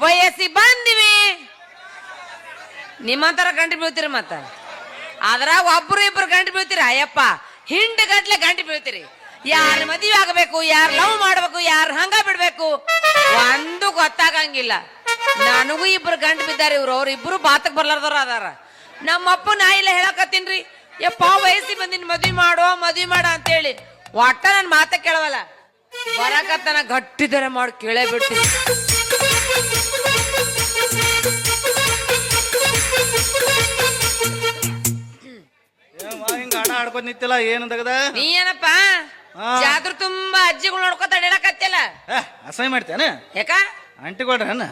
ವಯಸ್ಸಿ ಬಂದಿವಿ ನಿಮ್ಮಂತರ ಗಂಟು ಬೀಳ್ತೀರಿ ಮತ್ತ ಅದ್ರಾಗ ಒಬ್ರು ಇಬ್ರು ಗಂಟು ಬೀಳ್ತೀರಿ ಅಯ್ಯಪ್ಪ ಹಿಂಡ್ ಗಟ್ಲೆ ಗಂಟು ಬೀಳ್ತೀರಿ ಯಾರು ಮದುವೆ ಆಗಬೇಕು ಯಾರು ಲವ್ ಮಾಡ್ಬೇಕು ಯಾರು ಹಂಗ ಬಿಡ್ಬೇಕು ಒಂದು ಗೊತ್ತಾಗಂಗಿಲ್ಲ ನನಗೂ ಇಬ್ರು ಗಂಟು ಬಿದ್ದಾರೆ ಇವ್ರು ಅವ್ರ ಇಬ್ರು ಬಾತಕ್ ಬರ್ಲಾರ್ದವ್ರ ಅದಾರ ನಮ್ಮಪ್ಪ ನಾ ಇಲ್ಲ ಹೇಳಕತ್ತೀನ್ರಿ ಯಪ್ಪ ವಯಸ್ಸಿ ಬಂದಿನ ಮದ್ವಿ ಮಾಡ ಅಂತೇಳಿ ಒಟ್ಟ ನನ್ ಮಾತ ಕೇಳವಲ್ಲ ಬರಕತ್ತನ ಗಟ್ಟಿದರೆ ಮಾಡಿ ಕೇಳೇ ಬಿಡ್ತೀನಿ ಹಿಂಗ ಆಟ ಆಡ್ಕೊಂಡ್ ನಿಂತಿಲ್ಲ ಏನು ತಗದ ನೀ ಏನಪ್ಪ ಜಾತ್ರೆ ತುಂಬಾ ಅಜ್ಜಿಗಳು ನೋಡ್ಕೊತ ಅಡ್ಯಾಡಕತ್ತಿಲ್ಲ ಅಸಹ್ಯ ಮಾಡ್ತೇನ ಯಾಕ ಅಂಟಿಕೊಡ್ರನ್ನ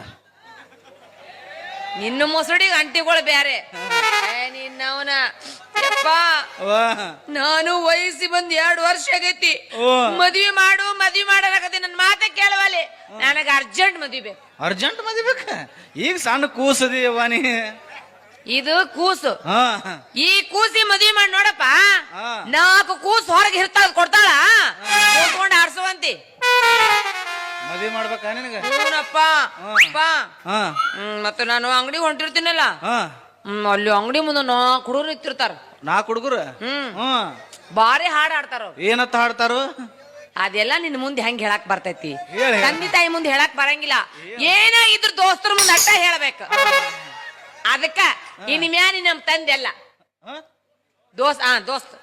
ನಿನ್ನ ಮೊಸಡಿಗೆ ಅಂಟಿಗಳು ಬ್ಯಾರೆ ನಿನ್ನವನ ಯಪ್ಪ ನಾನು ವಯಸ್ಸಿ ಬಂದ್ 2 ವರ್ಷ ಆಗೈತಿ ಮದ್ವಿ ಮಾಡಕತ್ತಿ ನನ್ ಮಾತ ಕೇಳವಲ್ಲಿ ನನಗ ಅರ್ಜೆಂಟ್ ಮದ್ವಿ ಬೇಕು ಅರ್ಜೆಂಟ್ ಮದ್ವಿ ಬೇಕ ಈಗ ಸಣ್ಣ ಕೂಸದಿ ವಾಣಿ ಇದು ಕೂಸು ಈ ಕೂಸಿ ಮದ್ವಿ ಮಾಡಿ ನೋಡಪ್ಪ 4 ಕೂಸು ಹೊರಗೆ ಇರ್ತಾಳ ಕೊಡ್ತಾಳ ಕೂತ್ಕೊಂಡು ಆಡ್ಸುವಂತಿ ಮದ್ವಿ ಮಾಡ್ಬೇಕ ನಿನಗ ಮತ್ತೆ ನಾನು ಅಂಗಡಿ ಹೊಂಟಿರ್ತೀನಲ್ಲ ಅಲ್ಲಿ ಅಂಗಡಿ ಮುಂದೆ 4 ಹುಡುಗರು ನಿಂತಿರ್ತಾರ 4 ಹುಡುಗರು ಬಾರಿ ಹಾಡ್ ಆಡ್ತಾರ ಏನತ್ತ ಹಾಡ್ತಾರು ಅದೆಲ್ಲ ನಿನ್ ಮುಂದೆ ಹೆಂಗ್ ಹೇಳಕ್ ಬರ್ತೈತಿ ತಂದೆ ತಾಯಿ ಮುಂದೆ ಹೇಳಕ್ ಬರಂಗಿಲ್ಲ ಏನೋ ಇದ್ರ ದೋಸ್ತರ ಮುಂದೆ ಅಟ್ಟ ಹೇಳ್ಬೇಕು ಅದಕ್ಕ ಇನ್ ಮ್ಯಾನಿ ನಮ್ ತಂದೆ ಅಲ್ಲ ದೋಸ್ತ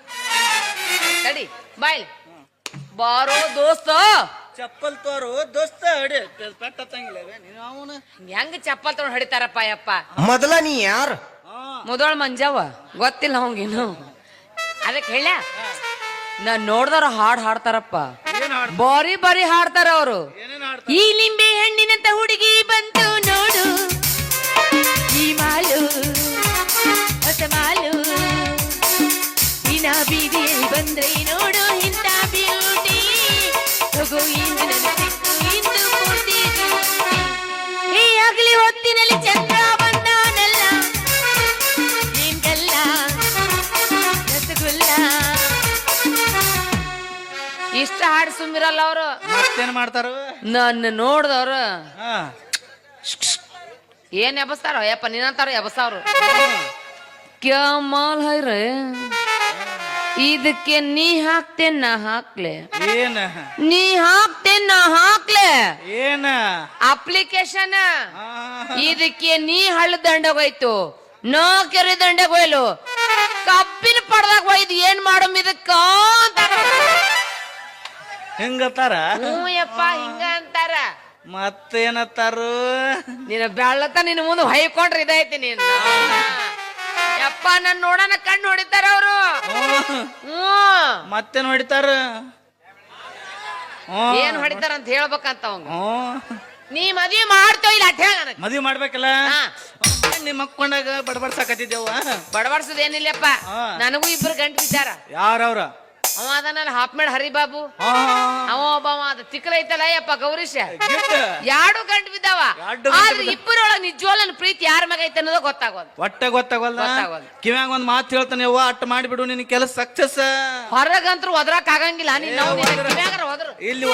ತಡಿ ಬಾಯ್ ಬಾರೋ ದೋಸ್ತ ಚಪ್ಪಲ್ ತೋರು ದೋಸ್ತ ಹೆಂಗ ಚಪ್ಪಲ್ ತಗೊಂಡ್ ಹೊಡಿತಾರಪ್ಪ ಯಪ್ಪ ಮೊದಲ ನೀ ಯಾರು ಮುದೋಳ ಮಂಜವ್ವ ಗೊತ್ತಿಲ್ಲ ಅವಂಗೇನು ಅದಕ್ಕೆ ಹೇಳ ನಾನ್ ನೋಡ್ದವ್ರ ಹಾಡ್ತಾರಪ್ಪ ಬಾರಿ ಹಾಡ್ತಾರ ಅವರು ಈ ಲಿಂಬೆ ಹಣ್ಣಿನಂತ ಹುಡುಗಿ ಬಂತು ನೋಡು ಈ ಮಾಲು ಹೊಸ ಮಾಲು ಇನ್ನ ಬೀದಿಯಲ್ಲಿ ಬಂದ್ರೆ ನೋಡು ಇಂಥ ಬ್ಯೂಟಿ ಹೋಗೋ ಇಂದು ಪೂರ್ತಿ ಈ ಆಗ್ಲಿ ಹೊತ್ತಿನಲ್ಲಿ ಚಂದ್ರ ಬಂದಾನಲ್ಲ ನಿನ್ಗಲ್ಲ ರಸಗುಲ್ಲ ಇಷ್ಟ ಹಾಡು ಸುಮ್ಮಿರಲ್ಲ ಅವರು ಮತ್ತೇನ್ ಮಾಡ್ತಾರ ನನ್ನ ನೋಡ್ದವ್ರು ಏನ್ ಎಬಸ್ತಾರ ಯಪ್ಪ ನಿನ್ನಂತಾರ ಎಬಸ್ತಾವ್ರು ಕ್ಯಾಮಾಲ್ ಹೈರೆ ಇದಕ್ಕೆ ನೀ ಹಾಕ್ತೆ ನಾ ಹಾಕ್ಲೆ ಏನ ನೀ ಹಾಕ್ತೆ ನಾ ಹಾಕ್ಲೆ ಏನ ಅಪ್ಲಿಕೇಶನ್ ಇದಕ್ಕೆ ನೀ ಹಳ್ಳ ದಂಡಗೋಯ್ತು ನೋ ಕೆರೆ ದಂಡಗೋಯ್ಲು ಕಬ್ಬಿನ ಪಡ್ದಾಗ ಹೋಯ್ದು ಏನ್ ಮಾಡಮ್ ಇದಕ್ಕ ಹಿಂಗತ್ತಾರ ಯಪ್ಪ ಹಿಂಗ ಅಂತಾರ ಮತ್ತೇನತ್ತಾರು ನೀನ ಬೆಳ್ಳತ್ತ ನಿನ್ ಮುಂದೆ ಹೊಯ್ಕೊಂಡ್ರೆ ಇದೈತಿ ನೀನ್ ಯಪ್ಪ ನನ್ ನೋಡನ ಕಣ್ಣು ಹೊಡಿತಾರ ಅವರು ಮತ್ತೇನ್ ಹೊಡಿತಾರ ಏನ್ ಹೊಡಿತಾರ ಅಂತ ಹೇಳ್ಬೇಕಂತ ಅವಂಗ ನೀ ಮದ್ವಿ ಮಾಡ್ತೋ ಇಲ್ಲ ಅಟ್ ಹೇಳ ಮದ್ವಿ ಮಾಡ್ಬೇಕಲ್ಲ ನಿಮ್ ಮಕ್ಕೊಂಡಾಗ ಬಡಬಡ್ಸಾಕತ್ತಿದ್ದೇವ ಬಡಬಡ್ಸೋದೇನಿಲ್ಲಪ್ಪ ನನಗೂ 2 ಗಂಟೆ ವಿಚಾರ ಯಾರವ್ರ ಅವ ಅದನ್ನ ಹಾಪ್ಮೇಡ್ ಹರಿಬಾಬು ಅವ ಒಬ್ಬ ಅದ ತಿಕ್ಕಲ ಐತಲ್ಲ ಯಪ್ಪ ಗೌರೀಶ 2 ಗಂಟು ಬಿದ್ದಾವ ಆದ್ರೆ ಇಬ್ಬರೊಳಗ ನಿಜವಾಗ್ಲ ನನ್ನ ಪ್ರೀತಿ ಯಾರ ಮ್ಯಾಗ ಐತೆ ಅನ್ನೋದು ಗೊತ್ತಾಗೋದು ಒಟ್ಟೆ ಗೊತ್ತಾಗೋಲ್ಲ ಕಿವ್ಯಾಂಗ ಒಂದ್ ಮಾತು ಹೇಳ್ತಾನೆ ಯವ್ವ ಅಟ್ಟ ಮಾಡಿಬಿಡು ನಿನ್ ಕೆಲಸ ಸಕ್ಸಸ್ ಹೊರಗಂತ್ರು ಒದ್ರಾಕ್ ಆಗಂಗಿಲ್ಲ ಹೋದ್ರು ಇಲ್ಲಿ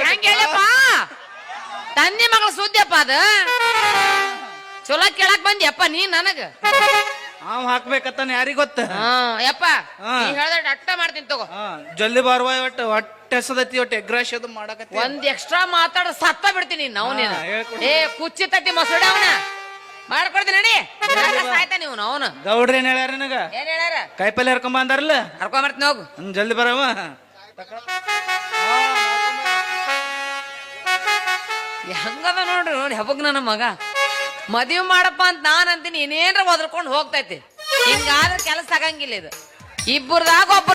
ಹೆಂಗ ಹೇಳಪ್ಪ ತಂದೆ ಮಗಳ ಸುದ್ದಿಯಪ್ಪ ಅದ ಚಲೋ ಕೇಳಕ್ ಬಂದ್ಯಪ್ಪ ನೀ ನನಗ ಅವ್ ಹಾಕ್ಬೇಕತ್ತಾನ ಯಾರಿಗ ಗೊತ್ತ ಯಪ್ಪ ಹೇಳ್ದ ಅಟ್ಟ ಮಾಡ್ತೀನಿ ತಗೋ ಜಲ್ದಿ ಬಾರ್ವ ಹೊಟ್ಟೆ ಎಸದತಿ ಒಟ್ಟು ಎಗ್ರಾಶ್ ಅದು ಮಾಡಕತ್ತಿ ಒಂದ್ ಎಕ್ಸ್ಟ್ರಾ ಮಾತಾಡ ಸತ್ತ ಬಿಡ್ತೀನಿ ನಾವು ನೀನು ಕುಚ್ಚಿ ತಟ್ಟಿ ಮೊಸಡ ಅವನ ಮಾಡ್ಕೊಡ್ತೀನಿ ನಡಿ ಸಾಯ್ತಾ ನೀವು ಅವನು ಗೌಡ್ರಿ ಏನ್ ಹೇಳ್ಯಾರ ನಿನಗ ಏನ್ ಹೇಳ್ಯಾರ ಕಾಯಿಪಲ್ಲೆ ಹರ್ಕೊಂಡ್ ಬಂದಾರಲ್ಲ ಹರ್ಕೊಂಡ್ ಬರ್ತೀನಿ ಹೋಗು ಜಲ್ದಿ ಬರವ ಹೆಂಗದ ನೋಡ್ರಿ ಹಬ್ಬಗ್ ನನ್ನ ಮಗ ಮದುವೆ ಮಾಡಪ್ಪ ಅಂತ ನಾನ್ ಅಂತೀನಿ ಇನ್ನೇನ್ರ ಒದ್ರಕೊಂಡು ಹೋಗ್ತೈತಿ ಹಿಂಗಾದ್ರೆ ಕೆಲಸ ಆಗಂಗಿಲ್ಲ ಇದು ಇಬ್ಬರದಾಗ ಒಬ್ಬ